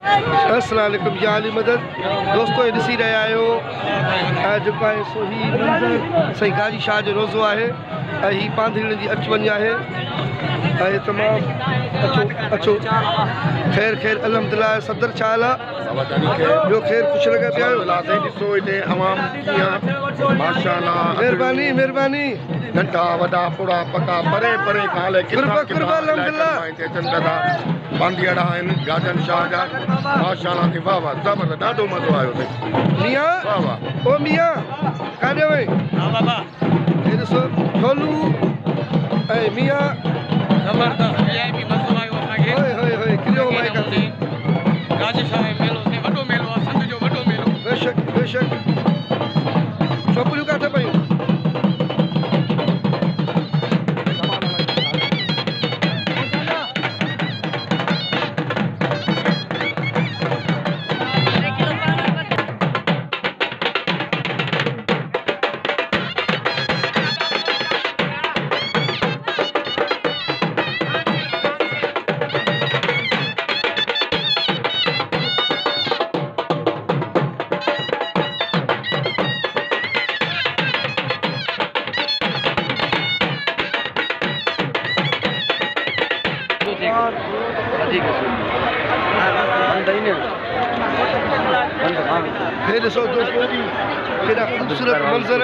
अस्सलाम वालेकुम या अली मदद दोस्तों ये ॾिसी रहिया आहियो जेको आहे सो ही मंज़र साईं गाजी शाह जो रोज़ो आहे ऐं ही पांधड़ियुनि जी अचु वञु आहे ऐं तमामु अचो ख़ैर ख़ैर अल्हम्दुलिल्लाह सदर छा हाल आहे ॿियो ख़ैर ख़ुशि लॻा पिया आहियो ॾिसो हिते अवाम कीअं माशाअल्लाह महिरबानी महिरबानी नंढा वॾा पुड़ा पका परे परे खां हले बांधियड़ा आहिनि गाजन शाह जा माशाअल्लाह थी वाह वाह ज़बरदस्त ॾाढो मज़ो आयो अथई मियां वाह वाह ओ मियां काॾे वई हाँ बाबा हे ॾिसो ढोलू ऐं मियां जबरदस्त वीआईपी मज़ो आयो असांखे होए होए होए किरियो माइक गाजी शाह मेलो से वॾो मेलो आहे संघ जो वॾो मेलो बेशक बेशक छोकिरियूं किथे पयूं हे ॾिसो दोस्तों केॾा ख़ूबसूरत मंज़र